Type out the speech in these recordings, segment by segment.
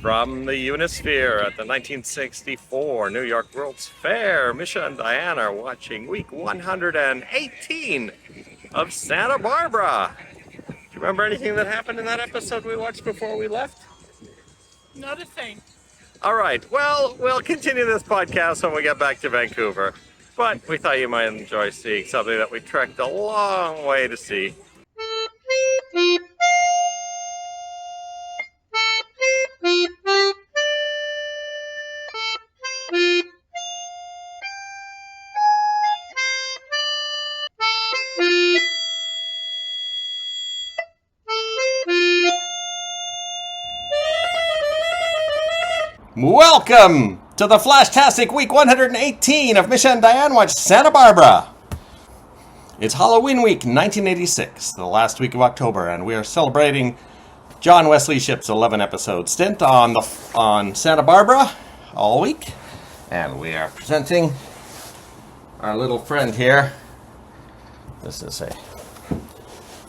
From the Unisphere at the 1964 New York World's Fair, Misha and Dianne are watching week 118 of Santa Barbara. Do you remember anything that happened in that episode we watched before we left? Not a thing. All right, well, we'll continue this podcast when we get back to Vancouver. But we thought you might enjoy seeing something that we trekked a long way to see. Welcome to the Flashtastic Week 118 of Misha and Dianne Watch Santa Barbara. It's Halloween Week 1986, the last week of October, and we are celebrating John Wesley Shipp's 11-episode stint on Santa Barbara all week. And we are presenting our little friend here. This is a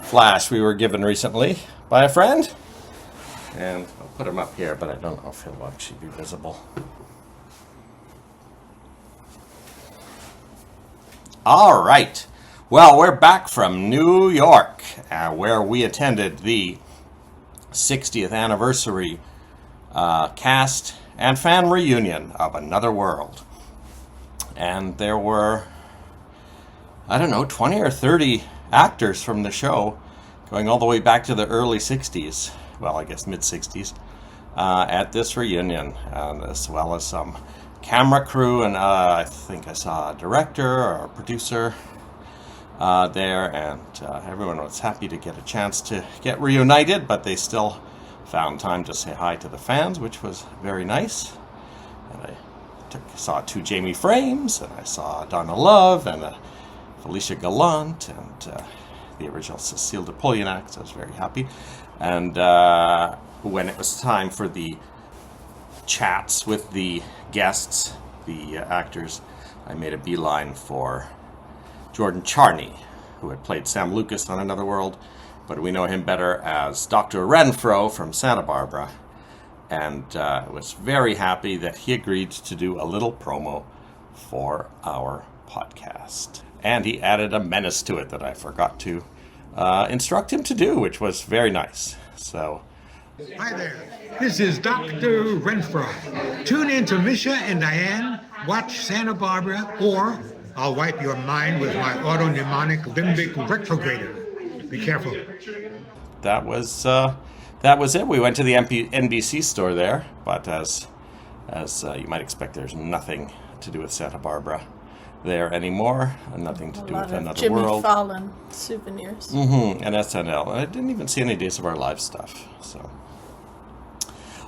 flash we were given recently by a friend. And I'll put him up here, but I don't know if he'll actually be visible. All right. Well, we're back from New York, where we attended the 60th anniversary cast and fan reunion of Another World. And there were, 20 or 30 actors from the show going all the way back to the early 60s. Well, I guess mid-60s, at this reunion, as well as some camera crew, and I think I saw a director or a producer there, and everyone was happy to get a chance to get reunited, but they still found time to say hi to the fans, which was very nice. And I saw two Jamie Frames, and I saw Donna Love, and Felicia Gallant, and the original Cecile de Polignac, so I was very happy. And when it was time for the chats with the guests, the actors, I made a beeline for Jordan Charney, who had played Sam Lucas on Another World, but we know him better as Dr. Renfro from Santa Barbara. And was very happy that he agreed to do a little promo for our podcast. And he added a menace to it that I forgot to instruct him to do, which was very nice. So, hi there. This is Dr. Renfro. Tune in to Misha and Dianne Watch Santa Barbara, or I'll wipe your mind with my autonemonic limbic retrograder. Be careful. That was it. We went to the NBC store there, but as you might expect, there's nothing to do with Santa Barbara there anymore, and nothing to do with Another Jimmy World. Fallon souvenirs. And SNL. And I didn't even see any Days of Our Lives stuff. So,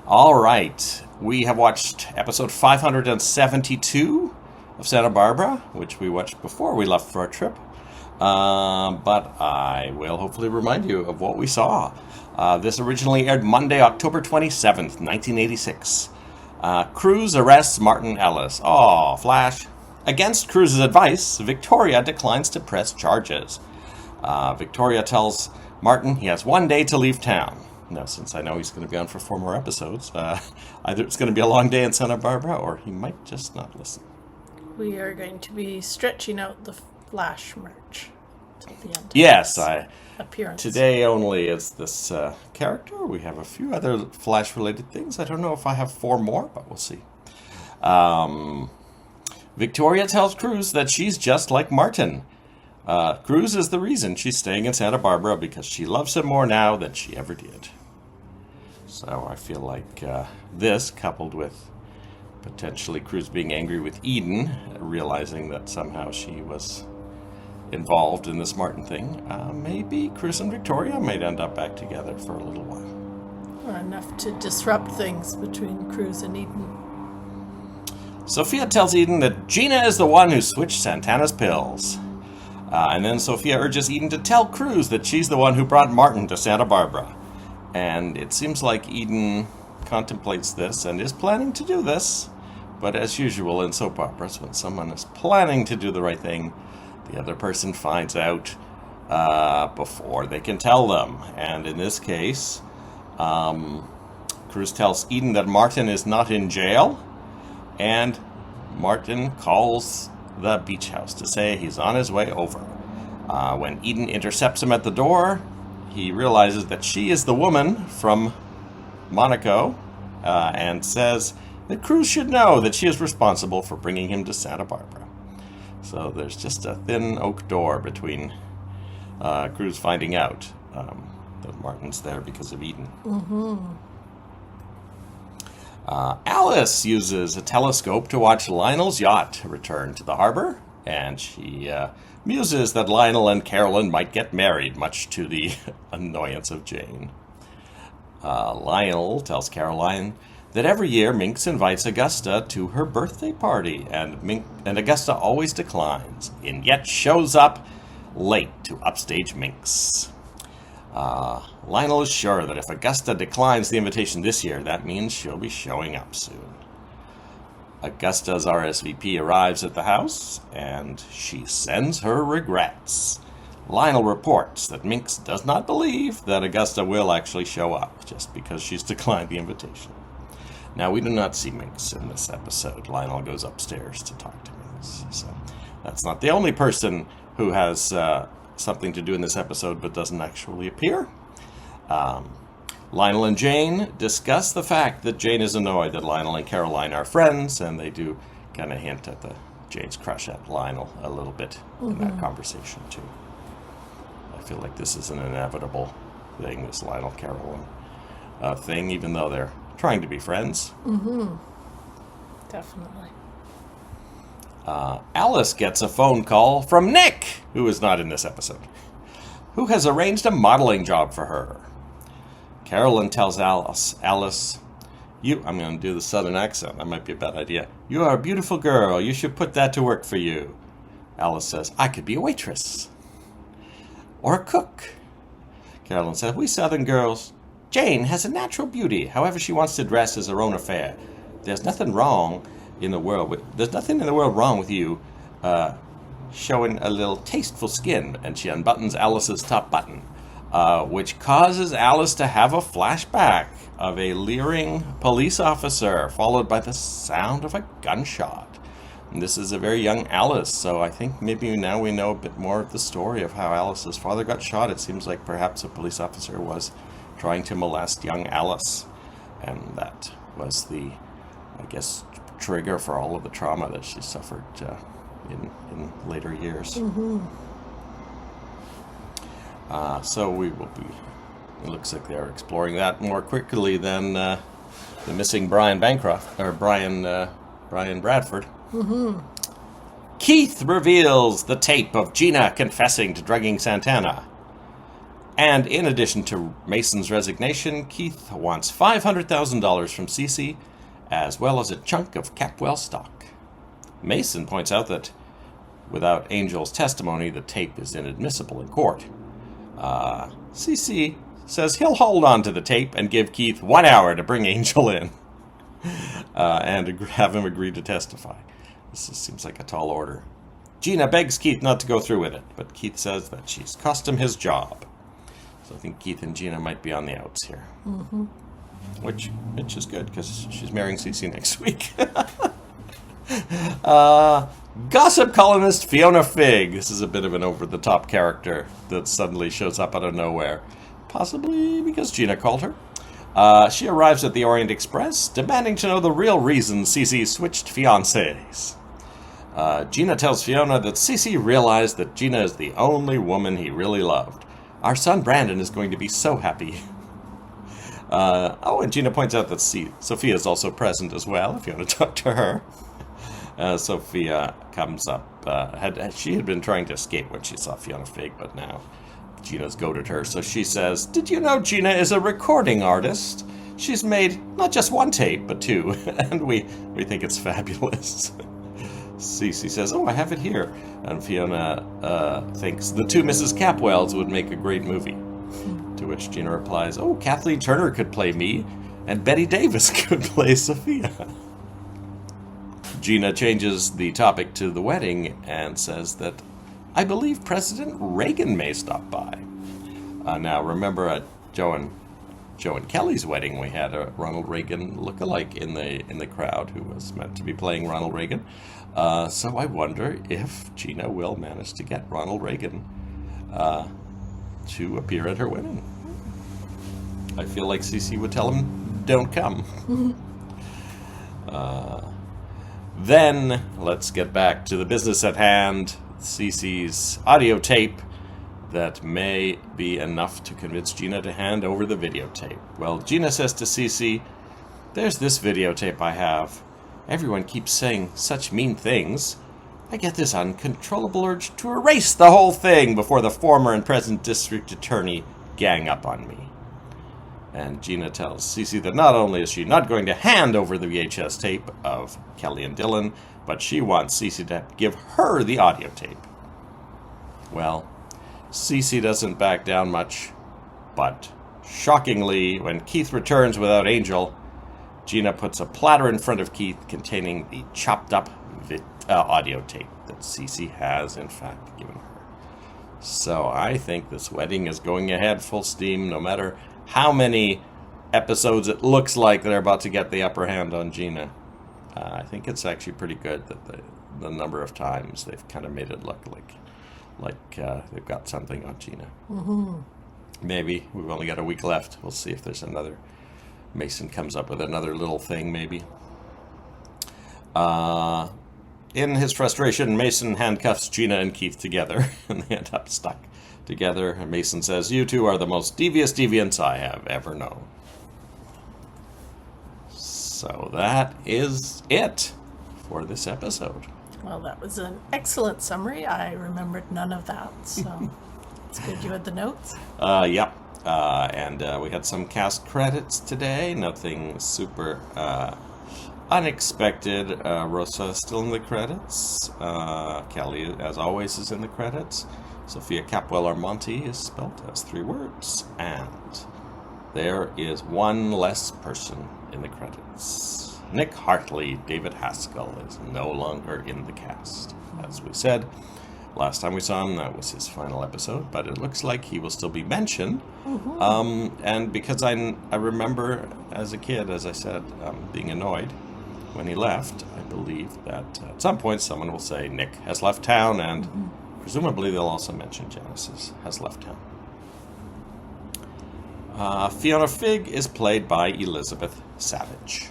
all right, we have watched episode 572 of Santa Barbara, which we watched before we left for our trip. But I will hopefully remind you of what we saw. This originally aired Monday, October 27th, 1986. Cruz arrests Martin Ellis. Oh, Flash. Against Cruz's advice, Victoria declines to press charges. Victoria tells Martin he has 1 day to leave town. Now, since I know he's going to be on for 4 more episodes, either it's going to be a long day in Santa Barbara, or he might just not listen. We are going to be stretching out the Flash merch till the end. Yes, appearance. Today only is this character. We have a few other Flash-related things. I don't know if I have 4 more, but we'll see. Victoria tells Cruz that she's just like Martin. Cruz is the reason she's staying in Santa Barbara, because she loves him more now than she ever did. So I feel like this, coupled with potentially Cruz being angry with Eden, realizing that somehow she was involved in this Martin thing, maybe Cruz and Victoria might end up back together for a little while. Enough to disrupt things between Cruz and Eden. Sophia tells Eden that Gina is the one who switched Santana's pills. And then Sophia urges Eden to tell Cruz that she's the one who brought Martin to Santa Barbara. And it seems like Eden contemplates this and is planning to do this. But as usual in soap operas, when someone is planning to do the right thing, the other person finds out before they can tell them. And in this case, Cruz tells Eden that Martin is not in jail, and Martin calls the beach house to say he's on his way over. When Eden intercepts him at the door, he realizes that she is the woman from Monaco, and says that Cruz should know that she is responsible for bringing him to Santa Barbara. So there's just a thin oak door between Cruz finding out that Martin's there because of Eden. Alice uses a telescope to watch Lionel's yacht return to the harbor, and she muses that Lionel and Carolyn might get married, much to the annoyance of Jane. Lionel tells Caroline that every year Minx invites Augusta to her birthday party, and Augusta always declines, and yet shows up late to upstage Minx. Lionel is sure that if Augusta declines the invitation this year, that means she'll be showing up soon. Augusta's RSVP arrives at the house, and she sends her regrets. Lionel reports that Minx does not believe that Augusta will actually show up, just because she's declined the invitation. Now, we do not see Minx in this episode. Lionel goes upstairs to talk to Minx. So that's not the only person who has something to do in this episode but doesn't actually appear. Lionel and Jane discuss the fact that Jane is annoyed that Lionel and Caroline are friends, and they do kind of hint at Jane's crush at Lionel a little bit in that conversation too. I feel like this is an inevitable thing, this Lionel-Caroline thing, even though they're trying to be friends. Definitely. Alice gets a phone call from Nick, who is not in this episode, who has arranged a modeling job for her. Carolyn tells Alice, I'm going to do the southern accent. That might be a bad idea. You are a beautiful girl. You should put that to work for you. Alice says, I could be a waitress. Or a cook. Carolyn says, we southern girls. Jane has a natural beauty. However she wants to dress is her own affair. There's nothing in the world wrong with you showing a little tasteful skin. And she unbuttons Alice's top button, which causes Alice to have a flashback of a leering police officer, followed by the sound of a gunshot. And this is a very young Alice, so I think maybe now we know a bit more of the story of how Alice's father got shot. It seems like perhaps a police officer was trying to molest young Alice, and that was the, I guess, trigger for all of the trauma that she suffered in later years. So we will be, it looks like they're exploring that more quickly than the missing Brian Bancroft, or Brian Bradford. Keith reveals the tape of Gina confessing to drugging Santana. And in addition to Mason's resignation, Keith wants $500,000 from Cece, as well as a chunk of Capwell stock. Mason points out that without Angel's testimony, the tape is inadmissible in court. Cece says he'll hold on to the tape and give Keith 1 hour to bring Angel in and have him agree to testify. This seems like a tall order. Gina begs Keith not to go through with it, but Keith says that she's cost him his job. So I think Keith and Gina might be on the outs here. Which is good, because she's marrying Cece next week. Gossip columnist Fiona Figg. This is a bit of an over-the-top character that suddenly shows up out of nowhere. Possibly because Gina called her. She arrives at the Orient Express, demanding to know the real reason Cece switched fiancés. Gina tells Fiona that Cece realized that Gina is the only woman he really loved. Our son Brandon is going to be so happy. And Gina points out that Sophia is also present as well, if you want to talk to her. Sophia comes up. She had been trying to escape when she saw Fiona Figg, but now Gina's goaded her. So she says, did you know Gina is a recording artist? She's made not just one tape, but two, and we think it's fabulous. Cece says, I have it here. And Fiona thinks the two Mrs. Capwells would make a great movie. To which Gina replies, Kathleen Turner could play me, and Betty Davis could play Sophia. Gina changes the topic to the wedding and says that, I believe President Reagan may stop by. Now, remember, Joe and Joe and Kelly's wedding, we had a Ronald Reagan lookalike in the crowd who was meant to be playing Ronald Reagan. So I wonder if Gina will manage to get Ronald Reagan to appear at her wedding. I feel like Cece would tell him, don't come. Then, let's get back to the business at hand. Cece's audio tape that may be enough to convince Gina to hand over the videotape. Well, Gina says to Cece, there's this videotape I have. Everyone keeps saying such mean things. I get this uncontrollable urge to erase the whole thing before the former and present district attorney gang up on me. And Gina tells Cece that not only is she not going to hand over the VHS tape of Kelly and Dylan, but she wants Cece to give her the audio tape. Well, Cece doesn't back down much, but shockingly, when Keith returns without Angel, Gina puts a platter in front of Keith containing the chopped up audio tape that Cece has, in fact, given her. So I think this wedding is going ahead full steam, no matter how many episodes it looks like they're about to get the upper hand on Gina. I think it's actually pretty good that the number of times they've kind of made it look like they've got something on Gina. Mm-hmm. Maybe. We've only got a week left. We'll see if there's another. Mason comes up with another little thing, maybe. In his frustration, Mason handcuffs Gina and Keith together, and they end up stuck together. And Mason says, you two are the most devious deviants I have ever known. So that is it for this episode. Well, that was an excellent summary. I remembered none of that, so it's good you had the notes. Yep. And we had some cast credits today. Nothing super unexpected. Rosa still in the credits. Kelly, as always, is in the credits. Sophia Capwell-Armonti is spelled as 3 words. And there is one less person in the credits. Nick Hartley, David Haskell, is no longer in the cast. As we said, last time we saw him, that was his final episode, but it looks like he will still be mentioned. Mm-hmm. And because I remember as a kid, as I said, being annoyed when he left, I believe that at some point someone will say Nick has left town, and presumably they'll also mention Janice has left town. Fiona Figg is played by Elizabeth Savage.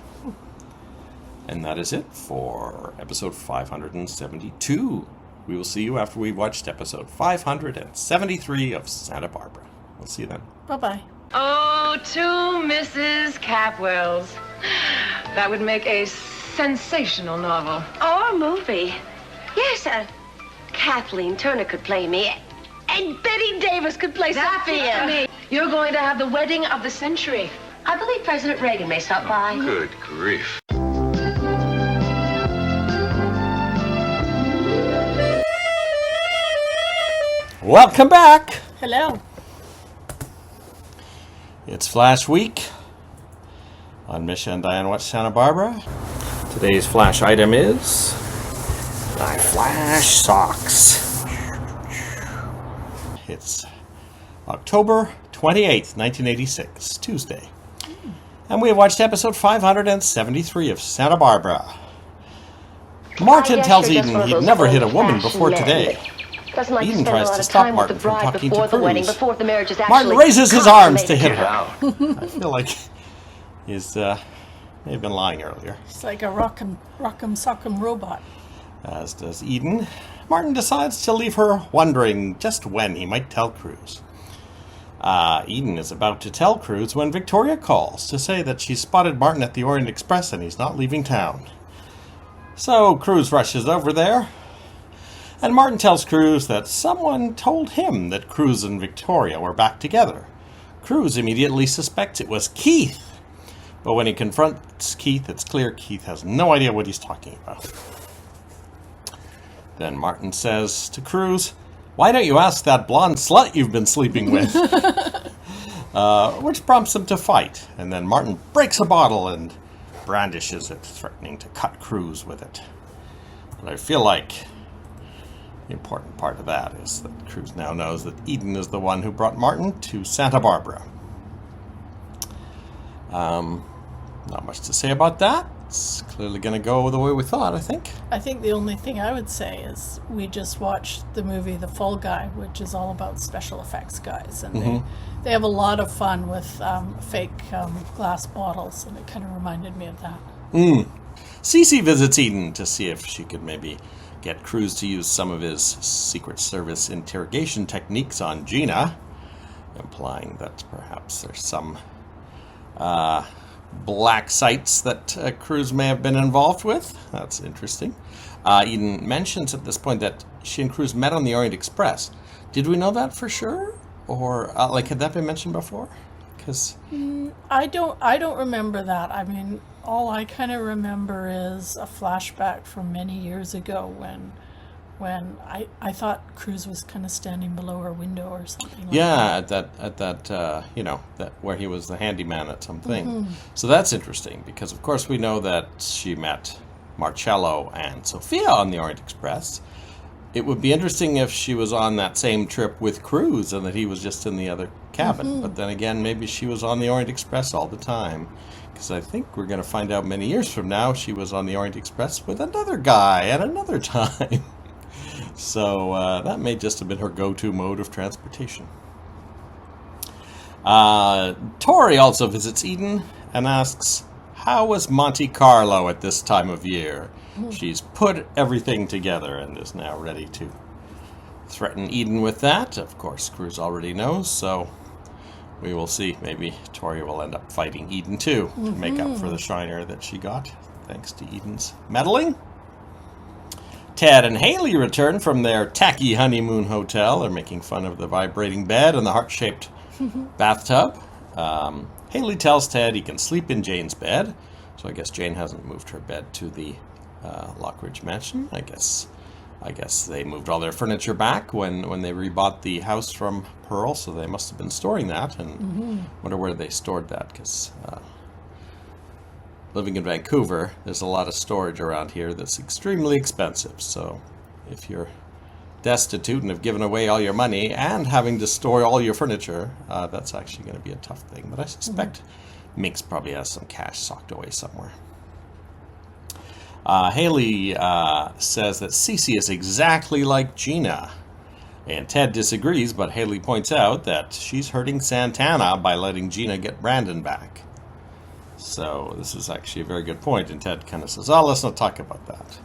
And that is it for episode 572. We will see you after we've watched episode 573 of Santa Barbara. We'll see you then. Bye-bye. Oh, to Mrs. Capwell's. That would make a sensational novel. Or a movie. Yes, Kathleen Turner could play me, and Betty Davis could play Sophia. Me. You're going to have the wedding of the century. I believe President Reagan may stop by. Good grief. Welcome back. Hello. It's Flash Week on Misha and Dianne Watch Santa Barbara. Today's Flash item is my Flash socks. It's October 28th, 1986, Tuesday. And we have watched episode 573 of Santa Barbara. Martin tells Eden he'd never hit a woman before today. Eden tries to stop Martin from talking to Cruz. Martin raises his arms to hit her. I feel like he's may have been lying earlier. It's like a rock'em sock'em robot. As does Eden. Martin decides to leave her wondering just when he might tell Cruz. Eden is about to tell Cruz when Victoria calls to say that she spotted Martin at the Orient Express and he's not leaving town. So Cruz rushes over there. And Martin tells Cruz that someone told him that Cruz and Victoria were back together. Cruz immediately suspects it was Keith. But when he confronts Keith, it's clear Keith has no idea what he's talking about. Then Martin says to Cruz, "Why don't you ask that blonde slut you've been sleeping with?" Which prompts them to fight. And then Martin breaks a bottle and brandishes it, threatening to cut Cruz with it. But I feel like the important part of that is that Cruz now knows that Eden is the one who brought Martin to Santa Barbara. Not much to say about that. It's clearly going to go the way we thought, I think. I think the only thing I would say is we just watched the movie The Fall Guy, which is all about special effects guys, and they have a lot of fun with fake glass bottles, and it kind of reminded me of that. Cece visits Eden to see if she could maybe get Cruz to use some of his Secret Service interrogation techniques on Gina, implying that perhaps there's some black sites that Cruz may have been involved with. That's interesting. Eden mentions at this point that she and Cruz met on the Orient Express. Did we know that for sure? Or, had that been mentioned before? Because I don't remember that. I mean, all I kind of remember is a flashback from many years ago when I thought Cruz was kind of standing below her window or something like that. at that that where he was the handyman at something. So that's interesting because of course we know that she met Marcello and Sophia on the Orient Express. It would be interesting if she was on that same trip with Cruz and that he was just in the other cabin. But then again, maybe she was on the Orient Express all the time. Because I think we're going to find out many years from now she was on the Orient Express with another guy at another time. So that may just have been her go-to mode of transportation. Tori also visits Eden and asks, how was Monte Carlo at this time of year? She's put everything together and is now ready to threaten Eden with that. Of course, Cruz already knows, so we will see. Maybe Tori will end up fighting Eden too to make up for the shiner that she got, thanks to Eden's meddling. Ted and Haley return from their tacky honeymoon hotel. They're making fun of the vibrating bed and the heart-shaped bathtub. Haley tells Ted he can sleep in Jane's bed. So I guess Jane hasn't moved her bed to the Lockridge mansion. I guess they moved all their furniture back when they rebought the house from Pearl, so they must have been storing that. And wonder where they stored that, because living in Vancouver, there's a lot of storage around here that's extremely expensive. So if you're destitute and have given away all your money and having to store all your furniture, that's actually going to be a tough thing. But I suspect Minx probably has some cash socked away somewhere. Haley says that Cece is exactly like Gina. And Ted disagrees, but Haley points out that she's hurting Santana by letting Gina get Brandon back. So this is actually a very good point. And Ted kind of says, oh, let's not talk about that.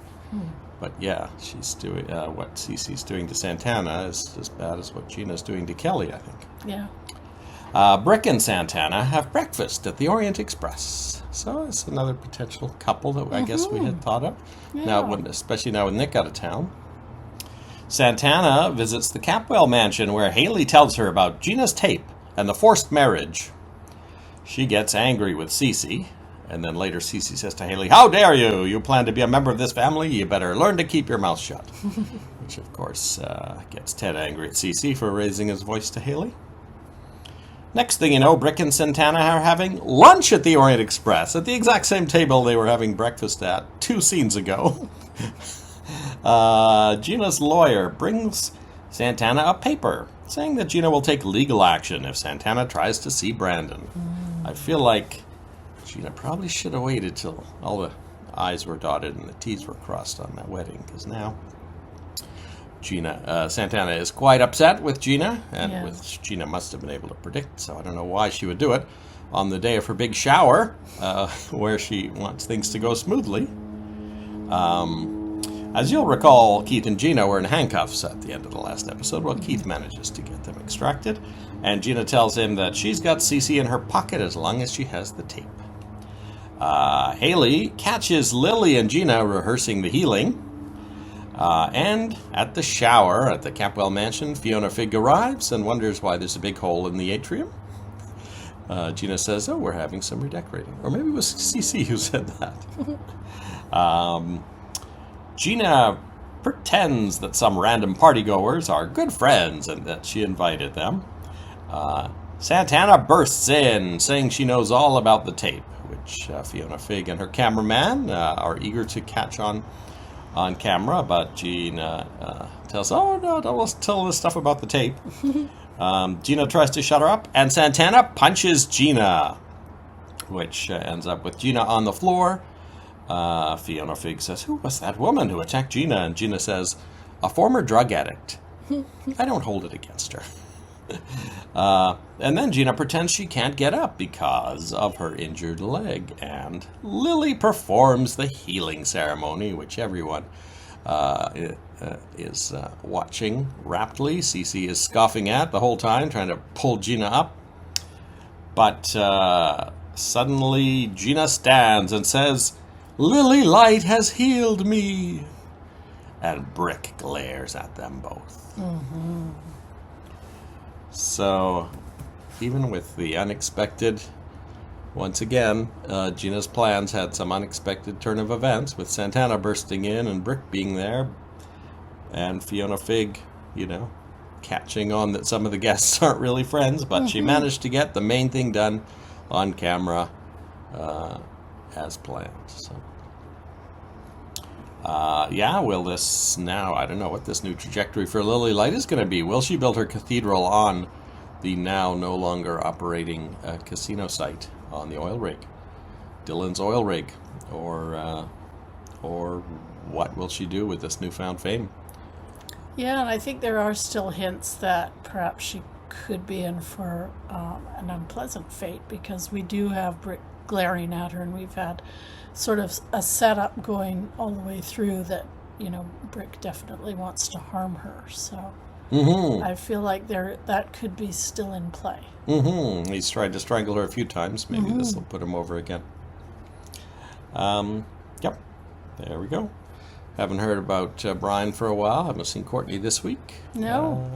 But yeah, she's doing what Cece's doing to Santana is as bad as what Gina's doing to Kelly, I think. Yeah. Brick and Santana have breakfast at the Orient Express. So it's another potential couple that I guess we had thought of. Yeah. Now, especially now with Nick out of town. Santana visits the Capwell mansion where Haley tells her about Gina's tape and the forced marriage. She gets angry with Cece. And then later Cece says to Haley, how dare you? You plan to be a member of this family? You better learn to keep your mouth shut. Which, of course, gets Ted angry at Cece for raising his voice to Haley. Next thing you know, Brick and Santana are having lunch at the Orient Express, at the exact same table they were having breakfast at 2 scenes ago. Gina's lawyer brings Santana a paper saying that Gina will take legal action if Santana tries to see Brandon. I feel like Gina probably should have waited till all the I's were dotted and the T's were crossed on that wedding, because now Santana is quite upset with Gina, and which Gina must have been able to predict, so I don't know why she would do it on the day of her big shower, where she wants things to go smoothly. As you'll recall, Keith and Gina were in handcuffs at the end of the last episode. Well, Keith manages to get them extracted, and Gina tells him that she's got Cece in her pocket as long as she has the tape. Haley catches Lily and Gina rehearsing the healing. And at the shower at the Capwell mansion, Fiona Figg arrives and wonders why there's a big hole in the atrium. Gina says, oh, we're having some redecorating. Or maybe it was Cece who said that. Gina pretends that some random partygoers are good friends and that she invited them. Santana bursts in, saying she knows all about the tape, which Fiona Figg and her cameraman are eager to catch on camera, but Gina tells, oh, no, don't tell this stuff about the tape. Gina tries to shut her up, and Santana punches Gina. which ends up with Gina on the floor. Fiona Fig says, "Who was that woman who attacked Gina?" And Gina says, "A former drug addict." I don't hold it against her. And then Gina pretends she can't get up because of her injured leg. And Lily performs the healing ceremony, which everyone is watching raptly. Cece is scoffing at the whole time, trying to pull Gina up. But suddenly Gina stands and says, "Lily Light has healed me." And Brick glares at them both. Mm-hmm. So, even with the unexpected, once again, Gina's plans had some unexpected turn of events, with Santana bursting in and Brick being there, and Fiona Fig, catching on that some of the guests aren't really friends, but she managed to get the main thing done on camera as planned. So, will this now, I don't know what this new trajectory for Lily Light is going to be. Will she build her cathedral on the now no longer operating casino site on the oil rig, Dylan's oil rig, or what will she do with this newfound fame? Yeah, and I think there are still hints that perhaps she could be in for an unpleasant fate, because we do have Brick glaring at her, and we've had sort of a setup going all the way through that, Brick definitely wants to harm her. So I feel like that could be still in play. He's tried to strangle her a few times. Maybe this will put him over again. Yep, there we go. Haven't heard about Brian for a while. Haven't seen Courtney this week. No.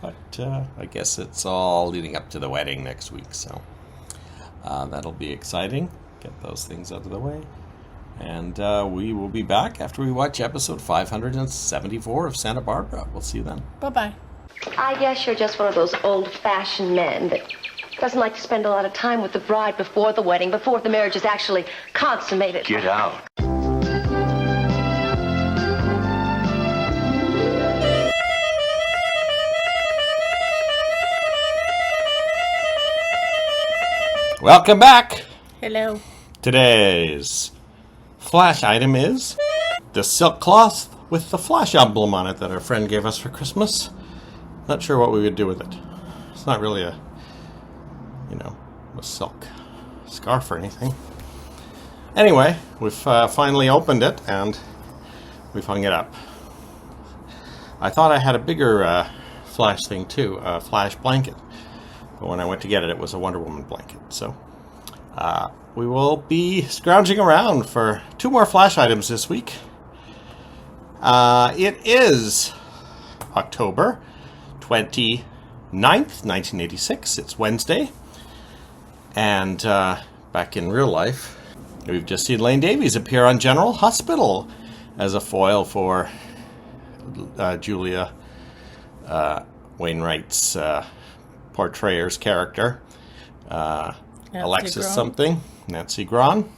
But I guess it's all leading up to the wedding next week, so that'll be exciting. Get those things out of the way. And we will be back after we watch episode 574 of Santa Barbara. We'll see you then. Bye-bye. I guess you're just one of those old-fashioned men that doesn't like to spend a lot of time with the bride before the wedding, before the marriage is actually consummated. Get out. Welcome back. Hello. Today's flash item is the silk cloth with the flash emblem on it that our friend gave us for Christmas. Not sure what we would do with it. It's not really a silk scarf or anything. Anyway, we've finally opened it and we've hung it up. I thought I had a bigger flash thing too, a flash blanket. But when I went to get it, it was a Wonder Woman blanket. So we will be scrounging around for 2 more flash items this week. It is October 29th, 1986. It's Wednesday. And back in real life, we've just seen Lane Davies appear on General Hospital as a foil for Julia Wainwright's portrayer's character. Alexis Gron. something. Nancy Gron.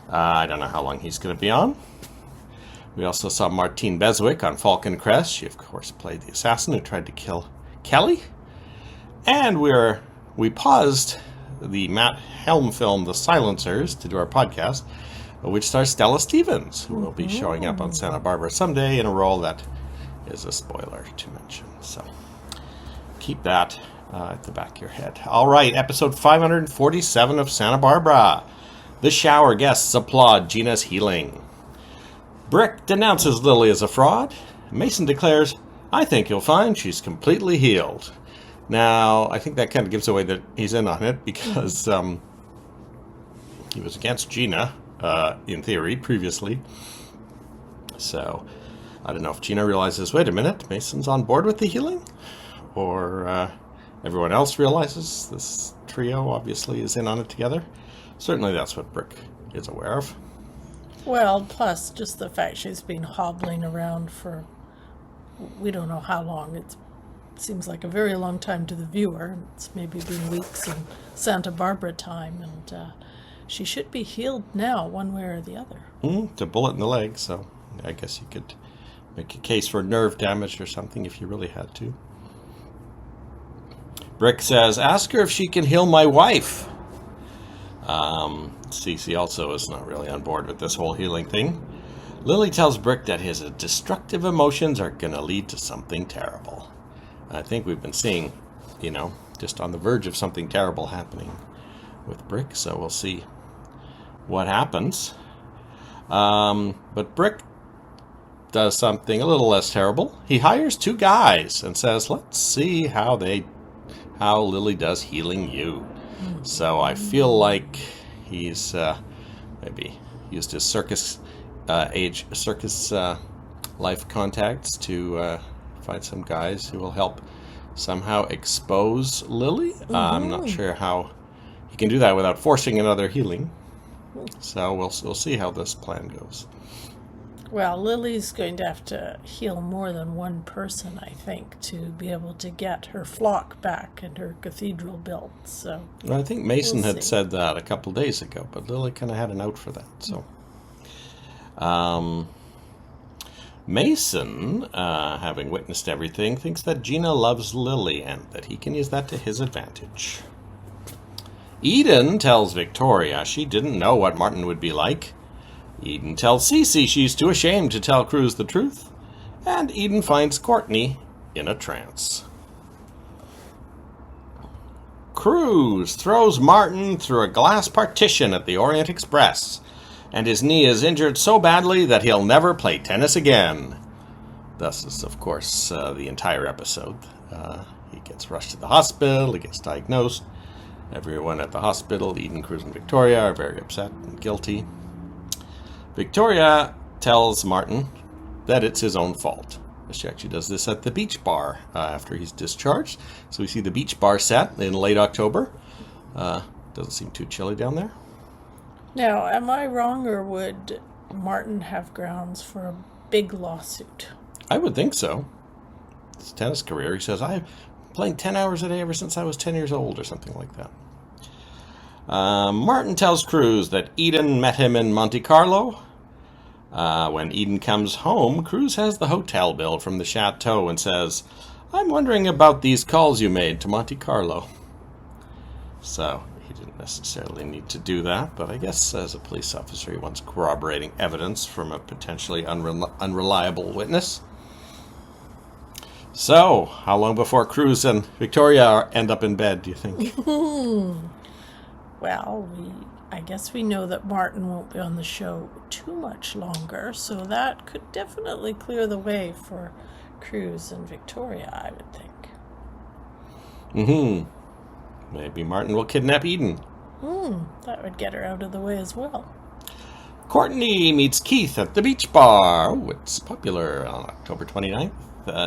I don't know how long he's going to be on. We also saw Martine Beswick on Falcon Crest. She, of course, played the assassin who tried to kill Kelly. And we paused the Matt Helm film, The Silencers, to do our podcast, which stars Stella Stevens, who will be showing up on Santa Barbara someday in a role that is a spoiler to mention. So keep that at the back of your head. All right, episode 547 of Santa Barbara. The shower guests applaud Gina's healing. Brick denounces Lily as a fraud. Mason declares, "I think you'll find she's completely healed." Now, I think that kind of gives away that he's in on it, because he was against Gina, in theory, previously. So, I don't know if Gina realizes, wait a minute, Mason's on board with the healing? Or everyone else realizes this trio obviously is in on it together. Certainly that's what Brick is aware of. Well, plus just the fact she's been hobbling around for we don't know how long. It seems like a very long time to the viewer. It's maybe been weeks in Santa Barbara time, and she should be healed now, one way or the other. It's a bullet in the leg, so I guess you could make a case for nerve damage or something if you really had to. Brick says, "Ask her if she can heal my wife." Cece also is not really on board with this whole healing thing. Lily tells Brick that his destructive emotions are going to lead to something terrible. I think we've been seeing, just on the verge of something terrible happening with Brick, so we'll see what happens. But Brick does something a little less terrible. He hires 2 guys and says, let's see how Lily does healing you. So I feel like he's maybe used his circus life contacts to find some guys who will help somehow expose Lily. I'm not sure how he can do that without forcing another healing. So we'll see how this plan goes. Well, Lily's going to have to heal more than one person, I think, to be able to get her flock back and her cathedral built. So I think Mason we'll had see. said that a couple days ago, but Lily kind of had an out for that. So Mason, having witnessed everything, thinks that Gina loves Lily and that he can use that to his advantage. Eden tells Victoria she didn't know what Martin would be like. Eden tells Cece she's too ashamed to tell Cruz the truth. And Eden finds Courtney in a trance. Cruz throws Martin through a glass partition at the Orient Express, and his knee is injured so badly that he'll never play tennis again. Thus is, of course, the entire episode. He gets rushed to the hospital, he gets diagnosed. Everyone at the hospital, Eden, Cruz, and Victoria, are very upset and guilty. Victoria tells Martin that it's his own fault. She actually does this at the beach bar after he's discharged. So we see the beach bar set in late October. Doesn't seem too chilly down there. Now, am I wrong, or would Martin have grounds for a big lawsuit? I would think so. His tennis career, he says, I've been playing 10 hours a day ever since I was 10 years old, or something like that. Martin tells Cruz that Eden met him in Monte Carlo. When Eden comes home, Cruz has the hotel bill from the chateau and says, I'm wondering about these calls you made to Monte Carlo. So he didn't necessarily need to do that, but I guess as a police officer he wants corroborating evidence from a potentially unreliable witness. So, how long before Cruz and Victoria end up in bed, do you think? Well, I guess we know that Martin won't be on the show too much longer, so that could definitely clear the way for Cruz and Victoria, I would think. Maybe Martin will kidnap Eden. That would get her out of the way as well. Courtney meets Keith at the beach bar. Oh, it's popular on October 29th.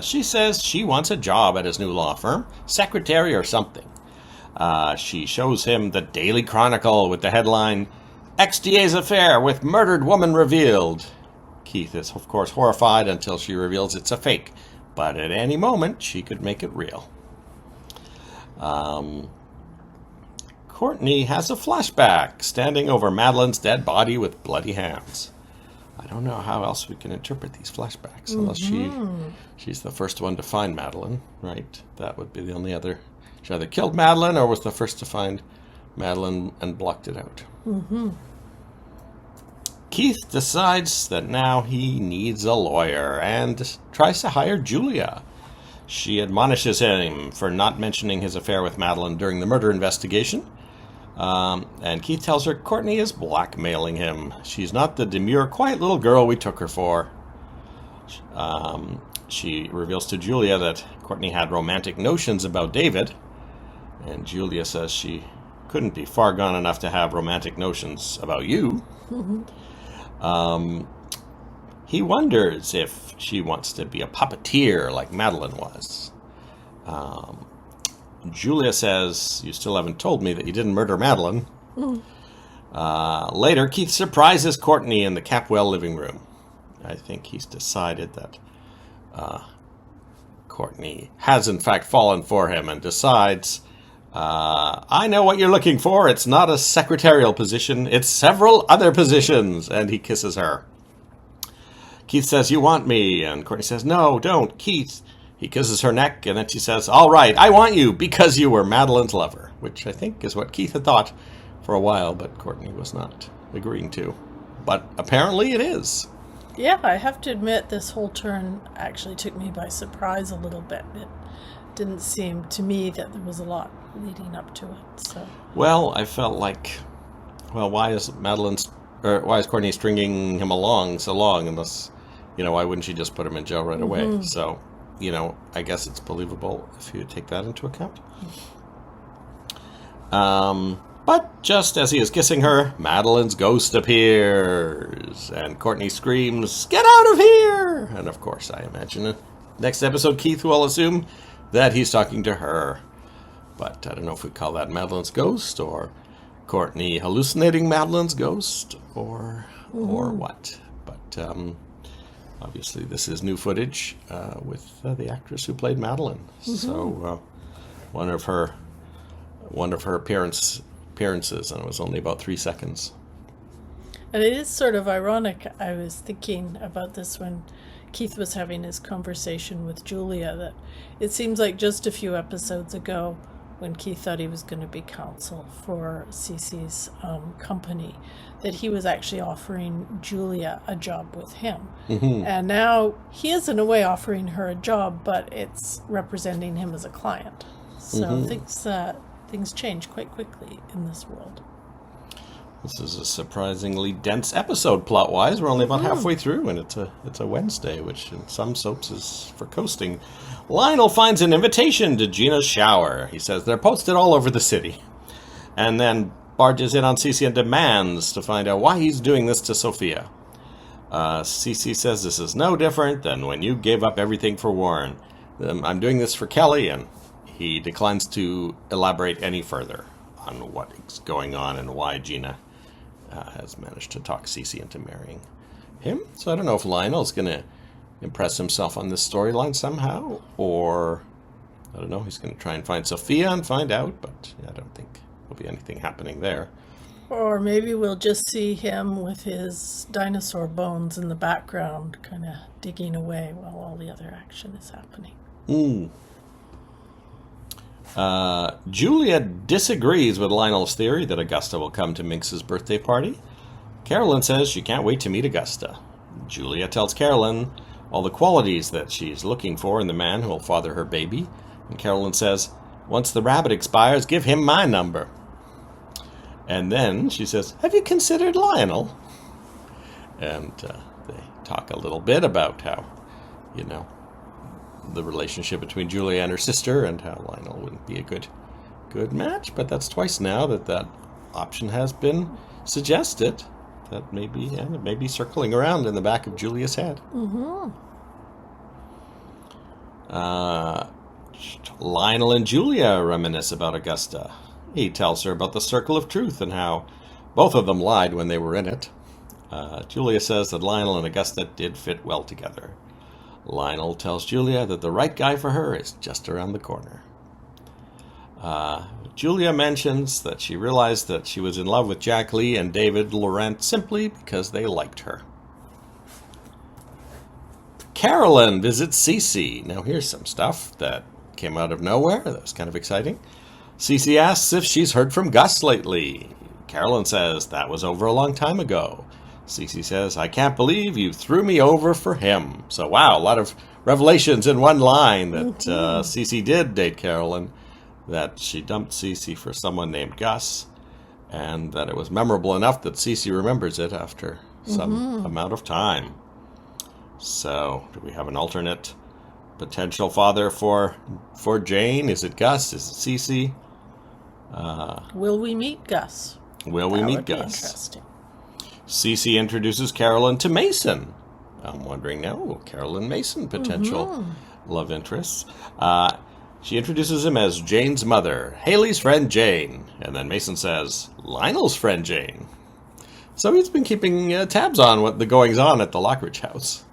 She says she wants a job at his new law firm, secretary or something. She shows him the Daily Chronicle with the headline, XDA's affair with murdered woman revealed. Keith is, of course, horrified until she reveals it's a fake, but at any moment she could make it real. Courtney has a flashback, standing over Madeline's dead body with bloody hands. I don't know how else we can interpret these flashbacks, unless she's the first one to find Madeline, right? That would be the only other. She either killed Madeline or was the first to find Madeline and blocked it out. Keith decides that now he needs a lawyer and tries to hire Julia. She admonishes him for not mentioning his affair with Madeline during the murder investigation. And Keith tells her Courtney is blackmailing him. She's not the demure, quiet little girl we took her for. She reveals to Julia that Courtney had romantic notions about David. And Julia says she couldn't be far gone enough to have romantic notions about you. He wonders if she wants to be a puppeteer like Madeline was. Julia says, you still haven't told me that you didn't murder Madeline. Later, Keith surprises Courtney in the Capwell living room. I think he's decided that Courtney has in fact fallen for him and decides, I know what you're looking for. It's not a secretarial position. It's several other positions. And he kisses her. Keith says, you want me? And Courtney says, no, don't, Keith. He kisses her neck, and then she says, all right, I want you because you were Madeline's lover, which I think is what Keith had thought for a while, but Courtney was not agreeing to. But apparently it is. Yeah, I have to admit this whole turn actually took me by surprise a little bit. It didn't seem to me that there was a lot leading up to it. So. Well, I felt like, why is Courtney stringing him along so long? Unless, why wouldn't she just put him in jail right away? So, I guess it's believable if you take that into account. But just as he is kissing her, Madeline's ghost appears, and Courtney screams, "Get out of here!" And of course, I imagine next episode Keith will assume that he's talking to her. But I don't know if we call that Madeline's ghost, or Courtney hallucinating Madeline's ghost, or what. But obviously this is new footage with the actress who played Madeline. So one of her appearances, and it was only about 3 seconds. And it is sort of ironic. I was thinking about this when Keith was having his conversation with Julia, that it seems like just a few episodes ago, when Keith thought he was going to be counsel for Cece's company, that he was actually offering Julia a job with him. And now he is in a way offering her a job, but it's representing him as a client. So things change quite quickly in this world. This is a surprisingly dense episode plot-wise. We're only about halfway through, and it's a Wednesday, which in some soaps is for coasting. Lionel finds an invitation to Gina's shower. He says they're posted all over the city. And then barges in on Cece and demands to find out why he's doing this to Sophia. Cece says this is no different than when you gave up everything for Warren. I'm doing this for Kelly, and he declines to elaborate any further on what is going on and why Gina has managed to talk Cece into marrying him. So I don't know if Lionel's going to impress himself on this storyline somehow, or I don't know, he's going to try and find Sophia and find out, but I don't think there'll be anything happening there. Or maybe we'll just see him with his dinosaur bones in the background, kind of digging away while all the other action is happening. Julia disagrees with Lionel's theory that Augusta will come to Minx's birthday party. Carolyn says she can't wait to meet Augusta. Julia tells Carolyn all the qualities that she's looking for in the man who will father her baby. And Carolyn says, once the rabbit expires, give him my number. And then she says, have you considered Lionel? And they talk a little bit about how, the relationship between Julia and her sister, and how Lionel wouldn't be a good match. But that's twice now that option has been suggested. That may be circling around in the back of Julia's head. Lionel and Julia reminisce about Augusta. He tells her about the circle of truth and how both of them lied when they were in it. Julia says that Lionel and Augusta did fit well together. Lionel tells Julia that the right guy for her is just around the corner. Julia mentions that she realized that she was in love with Jack Lee and David Laurent simply because they liked her. Carolyn visits Cece. Now here's some stuff that came out of nowhere. That was kind of exciting. Cece asks if she's heard from Gus lately. Carolyn says that was over a long time ago. Cece says, I can't believe you threw me over for him. So wow, a lot of revelations in one line that Cece did date Carolyn, that she dumped Cece for someone named Gus, and that it was memorable enough that Cece remembers it after some amount of time. So, do we have an alternate potential father for Jane? Is it Gus? Is it Cece? Will we meet Gus? Will we meet Gus? Interesting. Cece introduces Carolyn to Mason. I'm wondering now, Carolyn Mason, potential love interests. She introduces him as Jane's mother, Haley's friend Jane. And then Mason says, Lionel's friend Jane. So he's been keeping tabs on what the goings on at the Lockridge house.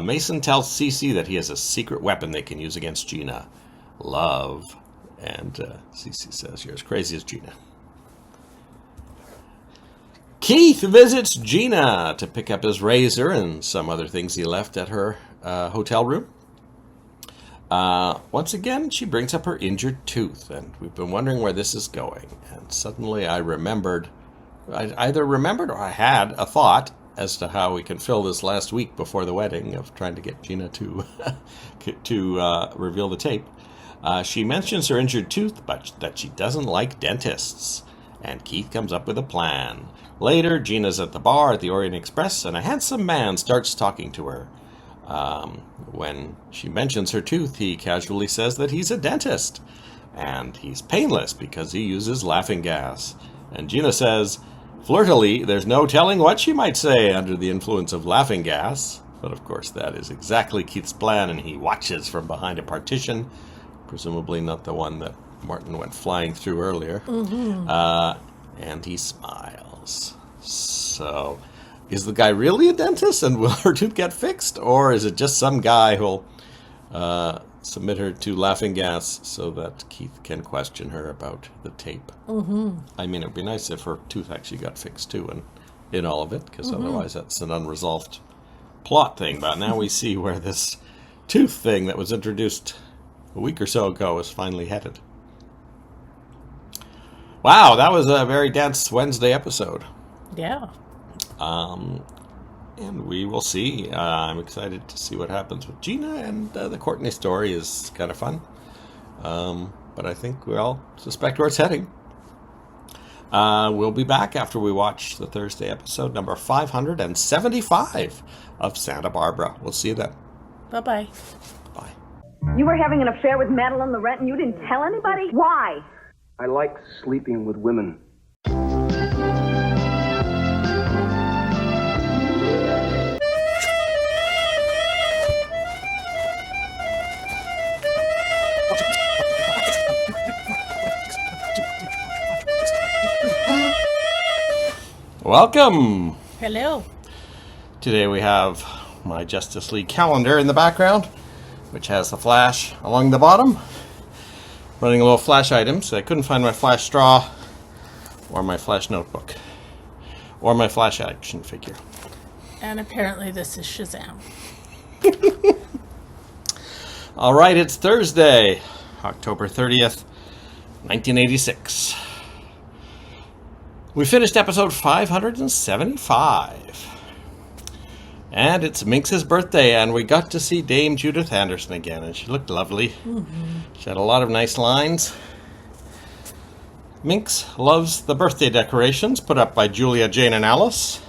Mason tells Cece that he has a secret weapon they can use against Gina. Love. And Cece says, you're as crazy as Gina. Keith visits Gina to pick up his razor and some other things he left at her hotel room. Once again, she brings up her injured tooth, and we've been wondering where this is going. And suddenly I either remembered or I had a thought as to how we can fill this last week before the wedding of trying to get Gina to reveal the tape. She mentions her injured tooth, but that she doesn't like dentists. And Keith comes up with a plan. Later, Gina's at the bar at the Orient Express, and a handsome man starts talking to her. When she mentions her tooth, he casually says that he's a dentist. And he's painless because he uses laughing gas. And Gina says, flirtily, there's no telling what she might say under the influence of laughing gas. But of course, that is exactly Keith's plan, and he watches from behind a partition, presumably not the one that Martin went flying through earlier. And he smiles. So, is the guy really a dentist, and will her tooth get fixed? Or is it just some guy who'll submit her to laughing gas so that Keith can question her about the tape? I mean, it would be nice if her tooth actually got fixed too, and in all of it, because otherwise that's an unresolved plot thing. But now we see where this tooth thing that was introduced a week or so ago is finally headed. Wow, that was a very dense Wednesday episode. Yeah. And we will see. I'm excited to see what happens with Gina, and the Courtney story is kind of fun. But I think we all suspect where it's heading. We'll be back after we watch the Thursday episode, number 575 of Santa Barbara. We'll see you then. Bye-bye. Bye. You were having an affair with Madeline Laurent and you didn't tell anybody? Why? I like sleeping with women. Welcome. Hello. Today we have my Justice League calendar in the background, which has the Flash along the bottom. Running a little Flash items. I couldn't find my Flash straw, or my Flash notebook, or my Flash action figure. And apparently this is Shazam. All right, it's Thursday, October 30th, 1986. We finished episode 575. And it's Minx's birthday, and we got to see Dame Judith Anderson again, and she looked lovely. She had a lot of nice lines. Minx loves the birthday decorations put up by Julia, Jane, and Alice.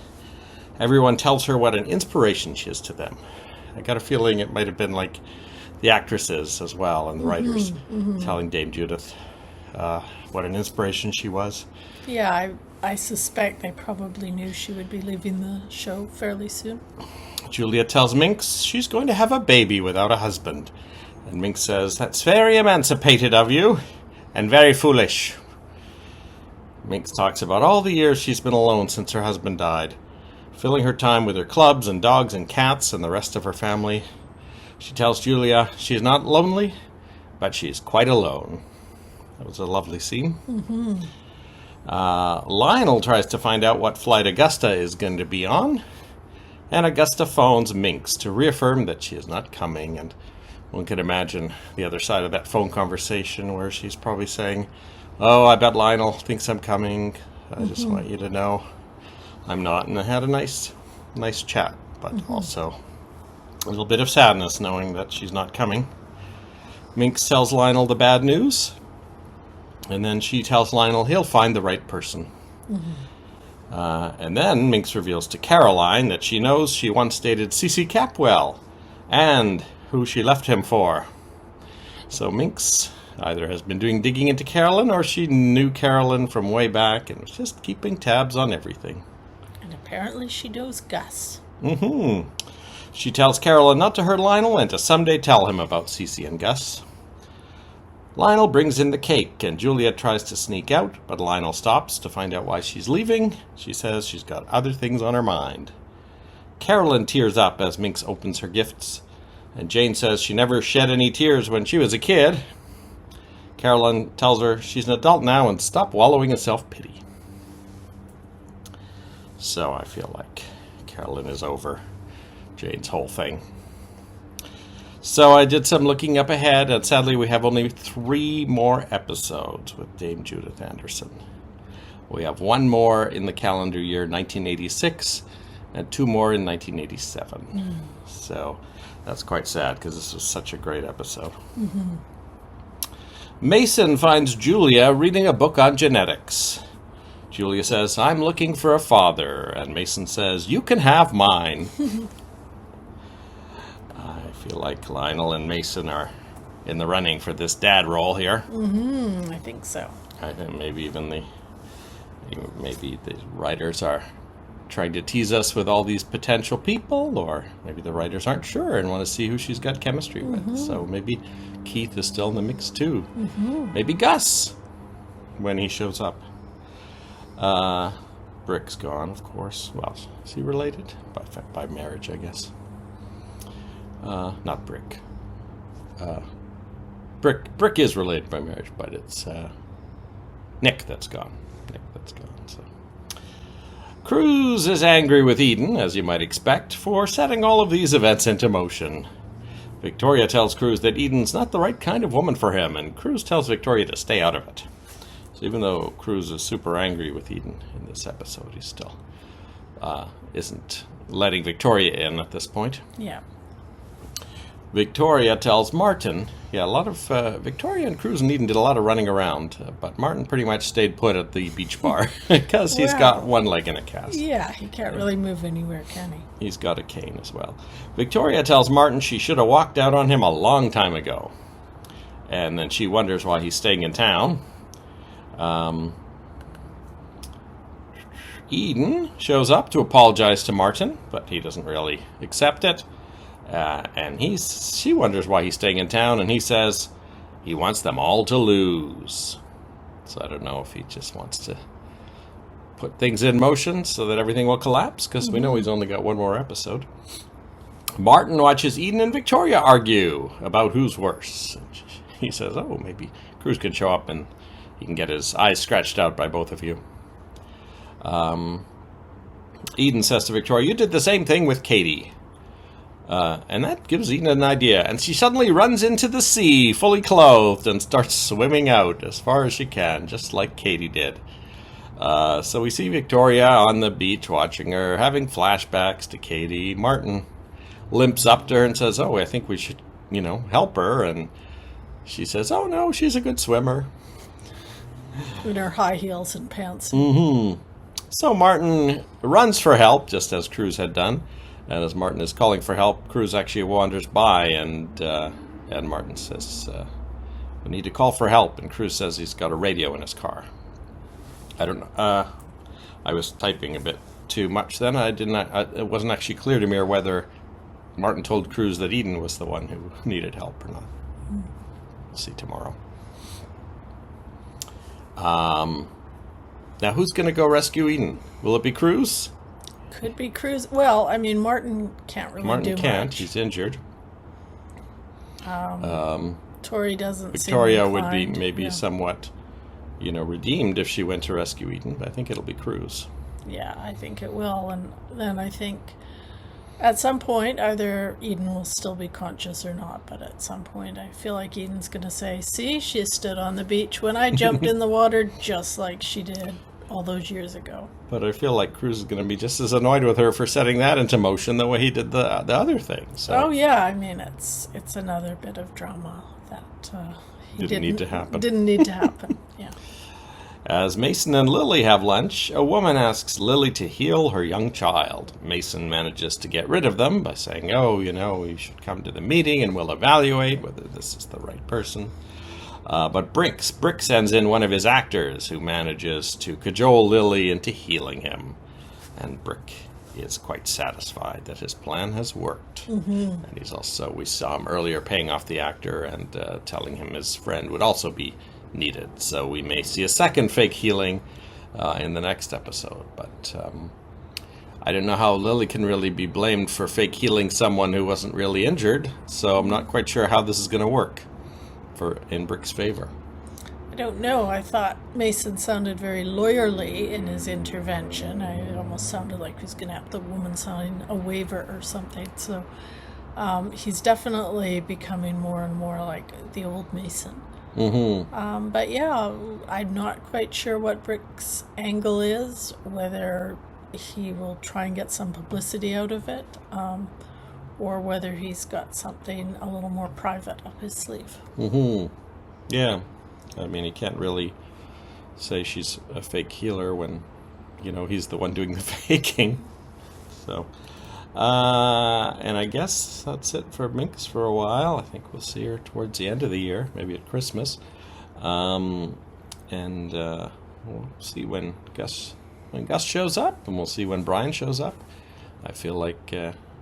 Everyone tells her what an inspiration she is to them. I got a feeling it might have been like the actresses as well, and the writers telling Dame Judith what an inspiration she was. Yeah, I suspect they probably knew she would be leaving the show fairly soon. Julia tells Minx she's going to have a baby without a husband. And Minx says, that's very emancipated of you, and very foolish. Minx talks about all the years she's been alone since her husband died, filling her time with her clubs and dogs and cats and the rest of her family. She tells Julia she's not lonely, but she's quite alone. That was a lovely scene. Lionel tries to find out what flight Augusta is going to be on, and Augusta phones Minx to reaffirm that she is not coming, and one can imagine the other side of that phone conversation where she's probably saying, oh, I bet Lionel thinks I'm coming. I just want you to know I'm not. And I had a nice chat, but also a little bit of sadness knowing that she's not coming. Minx tells Lionel the bad news, and then she tells Lionel he'll find the right person. And then Minx reveals to Caroline that she knows she once dated C.C. Capwell, and who she left him for. So Minx either has been doing digging into Carolyn, or she knew Carolyn from way back and was just keeping tabs on everything. And apparently she knows Gus. She tells Carolyn not to hurt Lionel and to someday tell him about Cece and Gus. Lionel brings in the cake, and Julia tries to sneak out, but Lionel stops to find out why she's leaving. She says she's got other things on her mind. Carolyn tears up as Minx opens her gifts, and Jane says she never shed any tears when she was a kid. Carolyn tells her she's an adult now and stop wallowing in self-pity. So I feel like Carolyn is over Jane's whole thing. So I did some looking up ahead, and sadly we have only 3 more episodes with Dame Judith Anderson. We have 1 more in the calendar year 1986, and 2 more in 1987. So that's quite sad, because this was such a great episode. Mason finds Julia reading a book on genetics. Julia says, "I'm looking for a father," and Mason says, "You can have mine." I feel like Lionel and Mason are in the running for this dad role here. I think so. I think maybe the writers are trying to tease us with all these potential people, or maybe the writers aren't sure and want to see who she's got chemistry with. So maybe Keith is still in the mix too. Maybe Gus, when he shows up. Brick's gone, of course. Well, is he related? By marriage, I guess. Not Brick. Brick is related by marriage, but it's Nick that's gone. So Cruz is angry with Eden, as you might expect, for setting all of these events into motion. Victoria tells Cruz that Eden's not the right kind of woman for him, and Cruz tells Victoria to stay out of it. So even though Cruz is super angry with Eden in this episode, he still isn't letting Victoria in at this point. Yeah. Victoria tells Martin, Victoria and Cruz and Eden did a lot of running around, but Martin pretty much stayed put at the beach bar because he's got one leg in a cast. Yeah, he can't really move anywhere, can he? He's got a cane as well. Victoria tells Martin she should have walked out on him a long time ago. And then she wonders why he's staying in town. Eden shows up to apologize to Martin, but he doesn't really accept it. And she wonders why he's staying in town, and he says he wants them all to lose. So I don't know if he just wants to put things in motion so that everything will collapse, because we know he's only got 1 more episode. Martin watches Eden and Victoria argue about who's worse. He says, oh, maybe Cruz can show up and he can get his eyes scratched out by both of you. Eden says to Victoria, you did the same thing with Katie. And that gives Eden an idea. And she suddenly runs into the sea, fully clothed, and starts swimming out as far as she can, just like Katie did. So we see Victoria on the beach watching her, having flashbacks to Katie. Martin limps up to her and says, oh, I think we should, help her. And she says, oh, no, she's a good swimmer. In her high heels and pants. So Martin runs for help, just as Cruz had done. And as Martin is calling for help, Cruz actually wanders by, and Martin says, we need to call for help. And Cruz says he's got a radio in his car. I don't know. I was typing a bit too much then. It wasn't actually clear to me whether Martin told Cruz that Eden was the one who needed help or not. We'll see tomorrow. Now, who's going to go rescue Eden? Will it be Cruz? Could be Cruz. Well, I mean, Martin can't really do much. Martin can't. He's injured. Tori doesn't Victoria seem would be inclined. maybe somewhat, redeemed if she went to rescue Eden, but I think it'll be Cruz. Yeah, I think it will. And then I think at some point, either Eden will still be conscious or not, but at some point I feel like Eden's going to say, see, she stood on the beach when I jumped in the water just like she did all those years ago. But I feel like Cruz is going to be just as annoyed with her for setting that into motion the way he did the other thing. So. Oh, yeah, I mean, it's another bit of drama that didn't need to happen. Didn't need to happen, yeah. As Mason and Lily have lunch, a woman asks Lily to heal her young child. Mason manages to get rid of them by saying, oh, you should come to the meeting and we'll evaluate whether this is the right person. But Brick sends in one of his actors who manages to cajole Lily into healing him. And Brick is quite satisfied that his plan has worked. And he's also, we saw him earlier paying off the actor and telling him his friend would also be needed. So we may see a second fake healing in the next episode. But I don't know how Lily can really be blamed for fake healing someone who wasn't really injured. So I'm not quite sure how this is going to work in Brick's favor. I don't know. I thought Mason sounded very lawyerly in his intervention. It almost sounded like he was going to have the woman sign a waiver or something. So He's definitely becoming more and more like the old Mason. But yeah, I'm not quite sure what Brick's angle is, whether he will try and get some publicity out of it, or whether he's got something a little more private up his sleeve. Yeah. I mean, he can't really say she's a fake healer when, he's the one doing the faking. So, and I guess that's it for Minx for a while. I think we'll see her towards the end of the year, maybe at Christmas. And we'll see when Gus shows up, and we'll see when Brian shows up. I feel like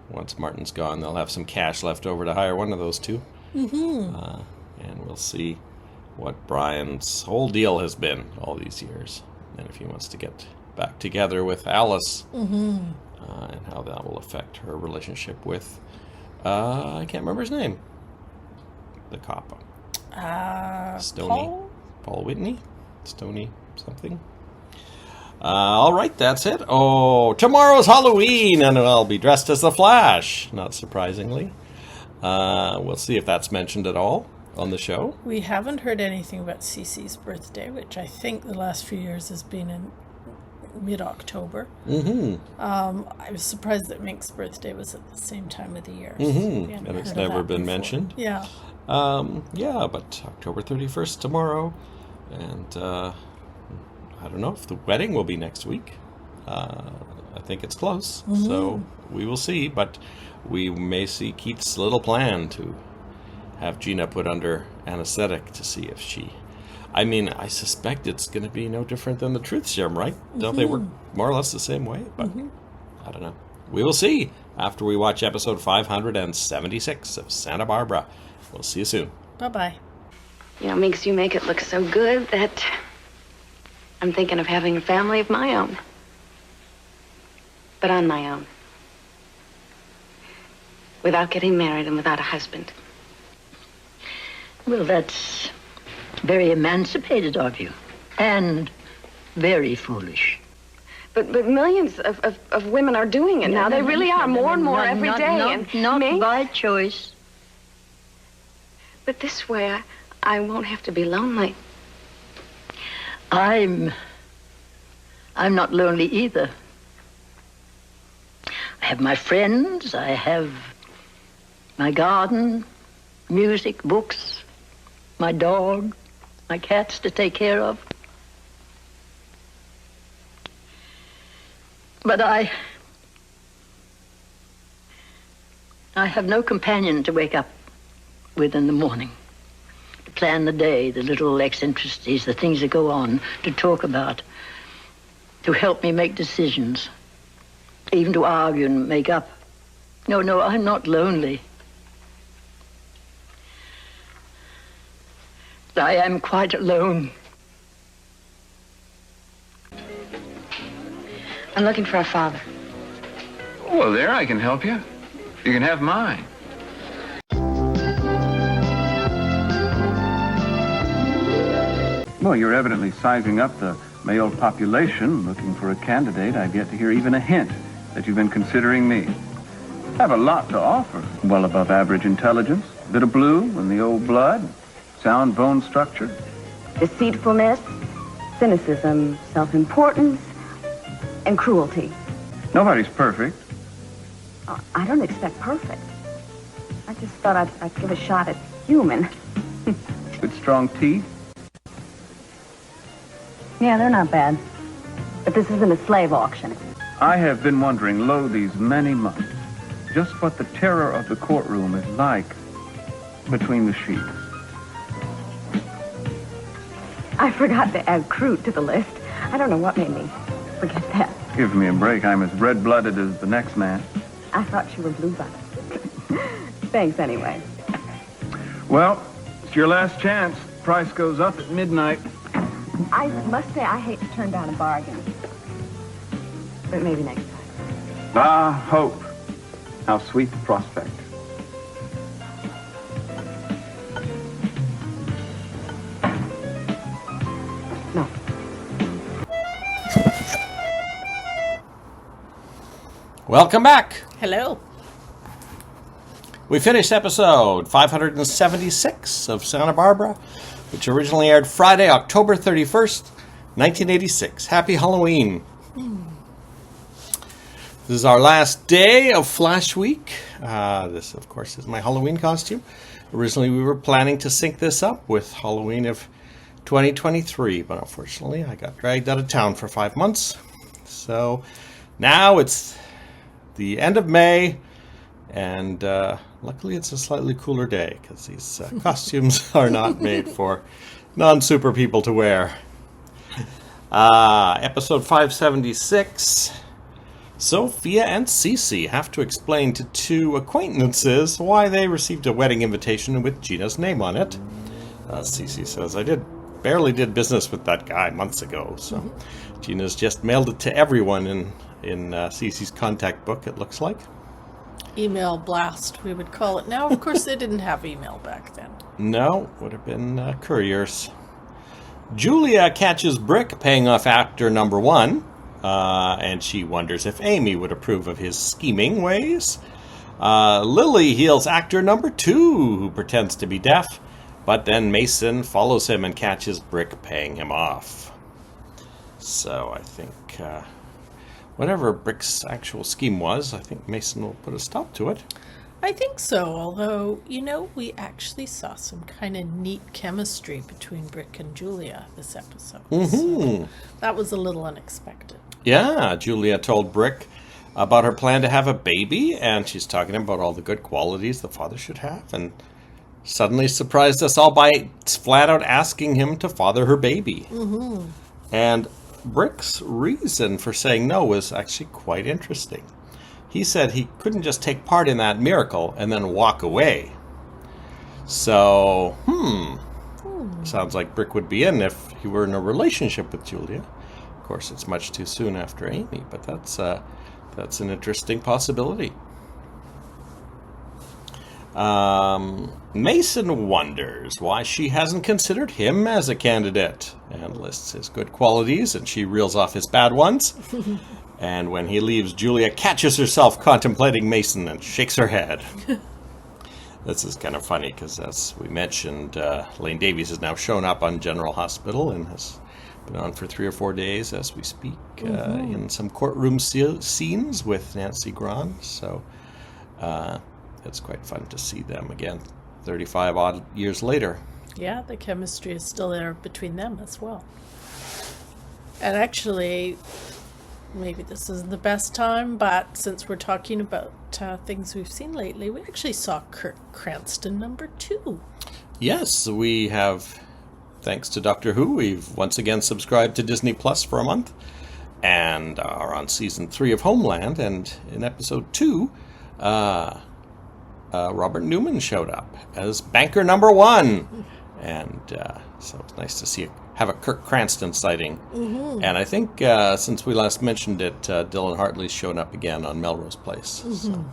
once Martin's gone, they'll have some cash left over to hire one of those two. And we'll see what Brian's whole deal has been all these years, and if he wants to get back together with Alice, and how that will affect her relationship with, I can't remember his name, the cop. Stoney? Paul Whitney? Stoney something? All right, that's it. Oh, tomorrow's Halloween, and I'll be dressed as the Flash, not surprisingly. We'll see if that's mentioned at all on the show. We haven't heard anything about Cece's birthday, which I think the last few years has been in mid-October. I was surprised that Mink's birthday was at the same time of the year. And it's never been mentioned. Yeah. But October 31st tomorrow, and I don't know if the wedding will be next week. I think it's close, so we will see, but we may see Keith's little plan to have Gina put under anesthetic to see if she... I suspect it's going to be no different than the truth serum, right? Don't they work more or less the same way? But I don't know. We will see after we watch episode 576 of Santa Barbara. We'll see you soon. Bye-bye. Minx, you make it look so good that I'm thinking of having a family of my own. But on my own. Without getting married and without a husband. Well, that's very emancipated of you. And very foolish. But millions of women are doing it now. They really are, more and more every day. Not by choice. But this way, I won't have to be lonely. I'm not lonely either. I have my friends, I have my garden, music, books, my dog, my cats to take care of. But I have no companion to wake up with in the morning, to plan the day, the little eccentricities, the things that go on, to talk about, to help me make decisions, even to argue and make up. No, I'm not lonely. I am quite alone. I'm looking for a father. Well, there, I can help you. You can have mine. Well, you're evidently sizing up the male population, looking for a candidate. I've yet to hear even a hint that you've been considering me. I have a lot to offer. Well above average intelligence, a bit of blue in the old blood, sound bone structure. Deceitfulness, cynicism, self-importance, and cruelty. Nobody's perfect. Oh, I don't expect perfect. I just thought I'd give a shot at human. Good strong teeth. Yeah, they're not bad. But this isn't a slave auction. I have been wondering, lo, these many months, just what the terror of the courtroom is like between the sheets. I forgot to add crude to the list. I don't know what made me forget that. Give me a break. I'm as red-blooded as the next man. I thought you were blue-blooded. Thanks anyway. Well, it's your last chance. Price goes up at midnight. I must say I hate to turn down a bargain. But maybe next time. Ah, hope. How sweet the prospect. No. Welcome back. Hello. We finished episode 576 of Santa Barbara, which originally aired Friday, October 31st, 1986. Happy Halloween. This is our last day of Flash Week. This, of course, is my Halloween costume. Originally, we were planning to sync this up with Halloween of 2023, but unfortunately, I got dragged out of town for 5 months. So now it's the end of May, and luckily it's a slightly cooler day because these costumes are not made for non-super people to wear. Episode 576. Sophia and Cece have to explain to two acquaintances why they received a wedding invitation with Gina's name on it. Cece says, I barely did business with that guy months ago, so Gina's just mailed it to everyone in Cece's contact book, it looks like. Email blast, we would call it. Now, of course, they didn't have email back then. No, would have been couriers. Julia catches Brick paying off actor number 1. And she wonders if Amy would approve of his scheming ways. Lily heals actor number 2, who pretends to be deaf, but then Mason follows him and catches Brick paying him off. So I think whatever Brick's actual scheme was, I think Mason will put a stop to it. I think so, although, we actually saw some kind of neat chemistry between Brick and Julia this episode. So that was a little unexpected. Yeah, Julia told Brick about her plan to have a baby, and she's talking about all the good qualities the father should have, and suddenly surprised us all by flat out asking him to father her baby. And Brick's reason for saying no was actually quite interesting. He said he couldn't just take part in that miracle and then walk away. So, sounds like Brick would be in if he were in a relationship with Julia. Of course, it's much too soon after Amy, but that's an interesting possibility. Mason wonders why she hasn't considered him as a candidate and lists his good qualities, and she reels off his bad ones. And when he leaves, Julia catches herself contemplating Mason and shakes her head. This is kind of funny because, as we mentioned, Lane Davies has now shown up on General Hospital and has been on for 3 or 4 days as we speak in some courtroom scenes with Nancy Grahn. So it's quite fun to see them again 35 odd years later. Yeah, the chemistry is still there between them as well. And actually, maybe this isn't the best time, but since we're talking about things we've seen lately, we actually saw Kirk Cranston number 2. Yes, we have, thanks to Doctor Who, we've once again subscribed to Disney Plus for a month and are on season 3 of Homeland. And in episode 2, Robert Newman showed up as banker number 1. And so it's nice to have a Kirk Cranston sighting. And I think since we last mentioned it, Dylan Hartley's shown up again on Melrose Place. So.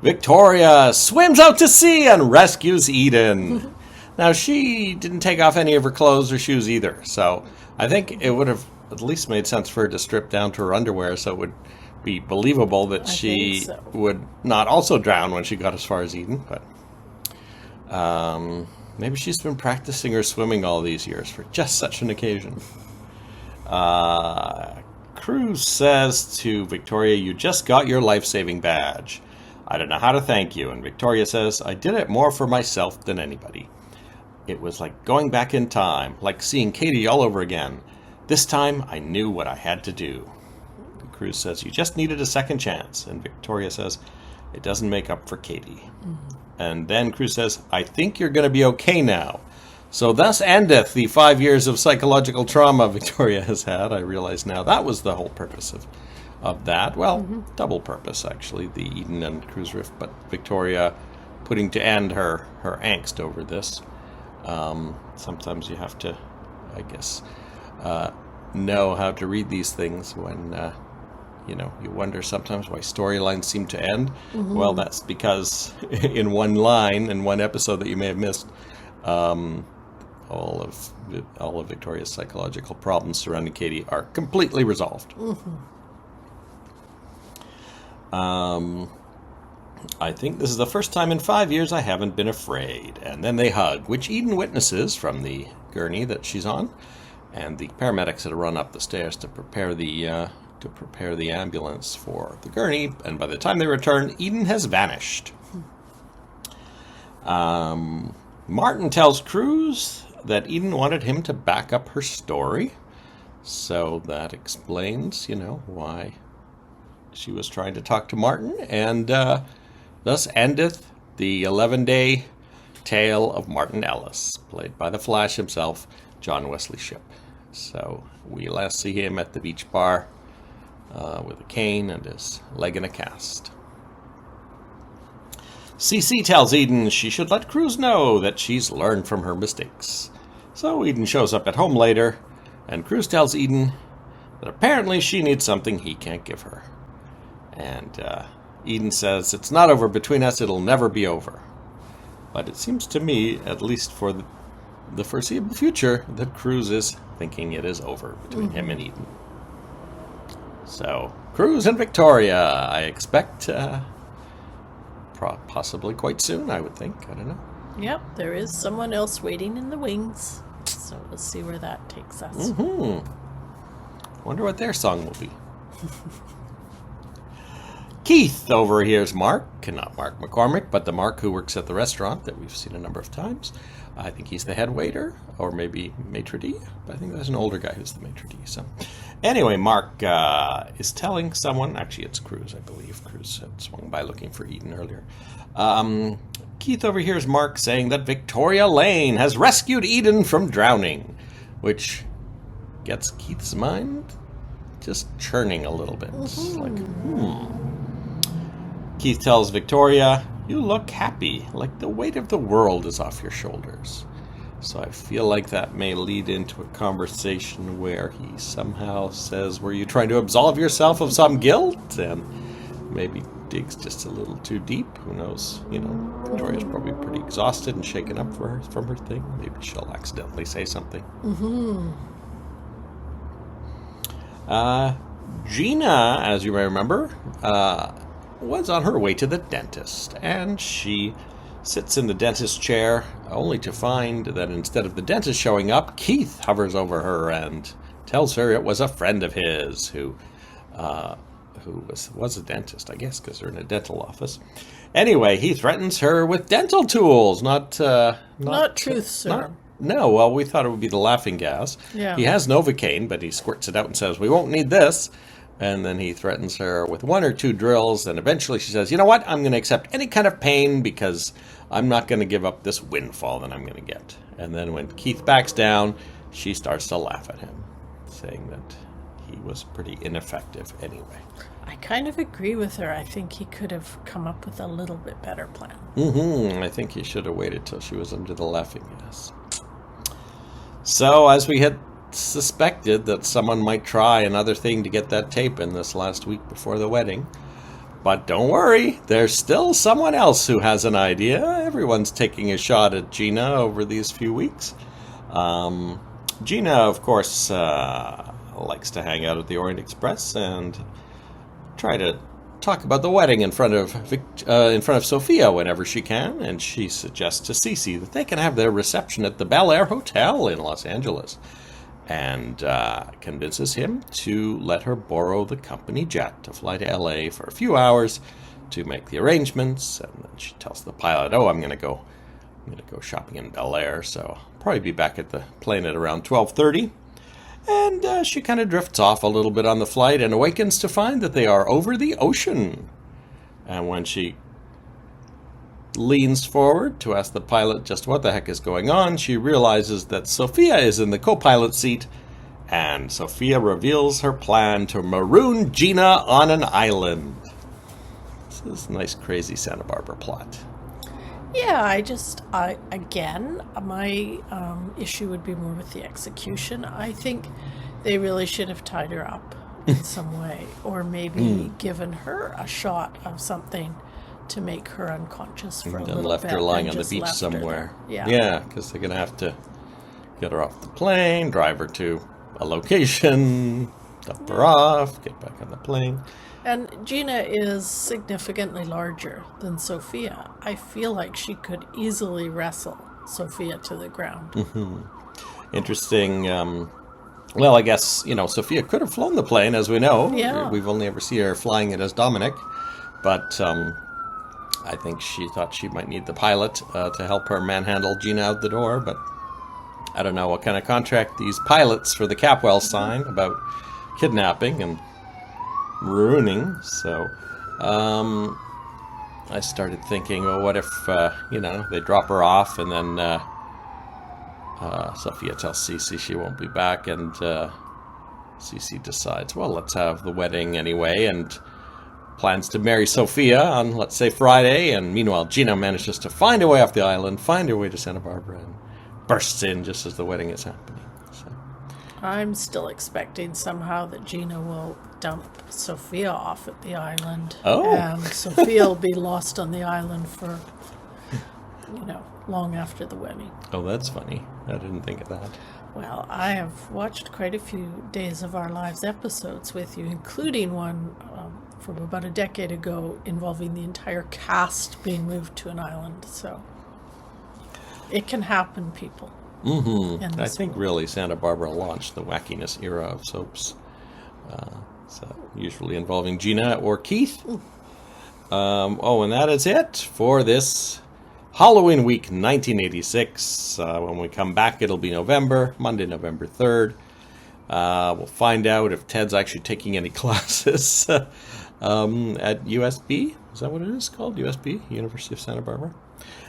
Victoria swims out to sea and rescues Eden. Now, she didn't take off any of her clothes or shoes either, so I think it would have at least made sense for her to strip down to her underwear so it would be believable that she would not also drown when she got as far as Eden, but maybe she's been practicing her swimming all these years for just such an occasion. Cruz says to Victoria, "You just got your life-saving badge. I don't know how to thank you." And Victoria says, "I did it more for myself than anybody. It was like going back in time, like seeing Katie all over again. This time, I knew what I had to do." And Cruz says, "You just needed a second chance." And Victoria says, "It doesn't make up for Katie." And then Cruz says, "I think you're going to be okay now. So thus endeth the 5 years of psychological trauma Victoria has had." I realize now that was the whole purpose of that. Well, double purpose, actually, the Eden and Cruz rift, but Victoria putting to end her angst over this. Sometimes you have to, I guess, know how to read these things when, you wonder sometimes why storylines seem to end. Well, that's because in one line, in one episode that you may have missed, all of Victoria's psychological problems surrounding Katie are completely resolved. I think this is the first time in 5 years I haven't been afraid. And then they hug, which Eden witnesses from the gurney that she's on. And the paramedics had run up the stairs to prepare the ambulance for the gurney. And by the time they return, Eden has vanished. Martin tells Cruz that Eden wanted him to back up her story. So that explains, why she was trying to talk to Martin. And thus endeth the 11-day tale of Martin Ellis, played by the Flash himself, John Wesley Shipp. So we last see him at the beach bar with a cane and his leg in a cast. Cece tells Eden she should let Cruz know that she's learned from her mistakes. So Eden shows up at home later, and Cruz tells Eden that apparently she needs something he can't give her. And Eden says, it's not over between us, it'll never be over. But it seems to me, at least for the foreseeable future, that Cruz is thinking it is over between him and Eden. So, Cruz and Victoria, I expect possibly quite soon, I would think. I don't know. Yep, there is someone else waiting in the wings. So we'll see where that takes us. Wonder what their song will be. Keith overhears Mark, not Mark McCormick, but the Mark who works at the restaurant that we've seen a number of times. I think he's the head waiter, or maybe maitre d'. But I think there's an older guy who's the maitre d'. So, anyway, Mark is telling someone, actually it's Cruz, I believe. Cruz had swung by looking for Eden earlier. Keith overhears Mark saying that Victoria Lane has rescued Eden from drowning, which gets Keith's mind just churning a little bit. Keith tells Victoria, you look happy, like the weight of the world is off your shoulders. So I feel like that may lead into a conversation where he somehow says, were you trying to absolve yourself of some guilt? And maybe digs just a little too deep. Who knows? Victoria's probably pretty exhausted and shaken up from her thing. Maybe she'll accidentally say something. Gina, as you may remember, was on her way to the dentist, and she sits in the dentist chair only to find that instead of the dentist showing up, Keith hovers over her and tells her it was a friend of his who was a dentist, I guess, because they're in a dental office. Anyway, he threatens her with dental tools, not truth serum. No, well, we thought it would be the laughing gas. Yeah. He has Novocaine, but he squirts it out and says, we won't need this. And then he threatens her with 1 or 2 drills, and eventually she says, you know what, I'm going to accept any kind of pain because I'm not going to give up this windfall that I'm going to get. And then when Keith backs down, she starts to laugh at him, saying that he was pretty ineffective anyway. I kind of agree with her. I think he could have come up with a little bit better plan. I think he should have waited till she was under the laughing gas. So, as we had suspected that someone might try another thing to get that tape in this last week before the wedding. But don't worry, there's still someone else who has an idea. Everyone's taking a shot at Gina over these few weeks. Gina, of course, likes to hang out at the Orient Express and try to talk about the wedding in front of Sophia whenever she can, and she suggests to Cece that they can have their reception at the Bel Air Hotel in Los Angeles. And convinces him to let her borrow the company jet to fly to L.A. for a few hours to make the arrangements. And then she tells the pilot, I'm going to go shopping in Bel Air, so I'll probably be back at the plane at around 12:30. And she kind of drifts off a little bit on the flight and awakens to find that they are over the ocean. And when she leans forward to ask the pilot just what the heck is going on, she realizes that Sophia is in the co-pilot seat, and Sophia reveals her plan to maroon Gina on an island. This is a nice, crazy Santa Barbara plot. Yeah, my issue would be more with the execution. I think they really should have tied her up in some way, or maybe given her a shot of something to make her unconscious for a little bit. And left her lying on the beach somewhere. Yeah, because they're going to have to get her off the plane, drive her to a location, Dump her off, get back on the plane. And Gina is significantly larger than Sophia. I feel like she could easily wrestle Sophia to the ground. Interesting. Well, I guess, Sophia could have flown the plane, as we know. Yeah. We've only ever seen her flying it as Dominic. But I think she thought she might need the pilot to help her manhandle Gina out the door. But I don't know what kind of contract these pilots for the Capwell sign about kidnapping and ruining. So I started thinking, well, what if, they drop her off and then Sophia tells Cece she won't be back, and Cece decides, well, let's have the wedding anyway, and plans to marry Sophia on, let's say, Friday, and meanwhile Gina manages to find her way off the island, find her way to Santa Barbara, and bursts in just as the wedding is happening. So. I'm still expecting somehow that Gina will dump Sophia off at the island. Oh. And Sophia will be lost on the island for, long after the wedding. Oh, that's funny. I didn't think of that. Well, I have watched quite a few Days of Our Lives episodes with you, including one from about a decade ago involving the entire cast being moved to an island. So it can happen, people. I think really Santa Barbara launched the wackiness era of soaps. So usually involving Gina or Keith. And that is it for this Halloween week 1986. When we come back, it'll be Monday, November 3rd. We'll find out if Ted's actually taking any classes at USB. Is that what it is called? USB? University of Santa Barbara?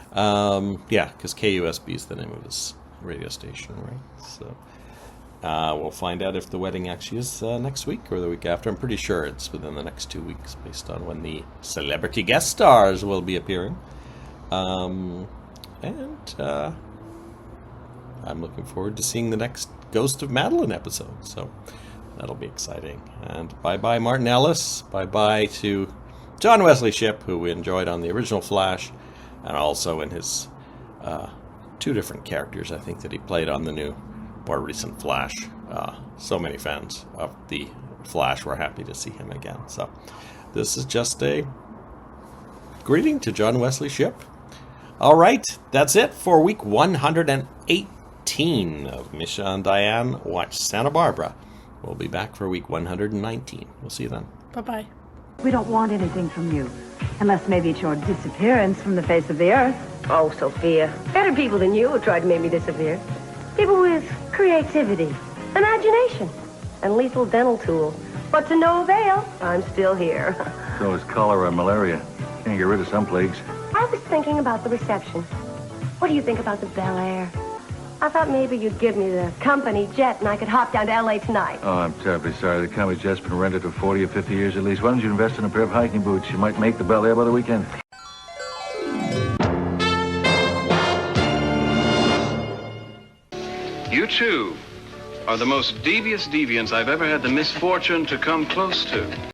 Because KUSB is the name of his radio station, right? So we'll find out if the wedding actually is next week or the week after. I'm pretty sure it's within the next 2 weeks based on when the celebrity guest stars will be appearing. I'm looking forward to seeing the next Ghost of Madeline episode, so that'll be exciting. And bye-bye Martin Ellis, bye-bye to John Wesley Shipp, who we enjoyed on the original Flash, and also in his 2 different characters, I think, that he played on the new, more recent Flash. So many fans of the Flash were happy to see him again. So this is just a greeting to John Wesley Shipp. All right, that's it for week 118 of Misha and Dianne Watch Santa Barbara. We'll be back for week 119. We'll see you then. Bye-bye. We don't want anything from you, unless maybe it's your disappearance from the face of the earth. Oh, Sophia. Better people than you have tried to make me disappear. People with creativity, imagination, and lethal dental tools. But to no avail, I'm still here. So is cholera and malaria. Can't get rid of some plagues. I was thinking about the reception. What do you think about the Bel Air? I thought maybe you'd give me the company jet and I could hop down to L.A. tonight. Oh, I'm terribly sorry. The company jet's been rented for 40 or 50 years at least. Why don't you invest in a pair of hiking boots? You might make the Bel Air by the weekend. You, too, are the most devious deviants I've ever had the misfortune to come close to.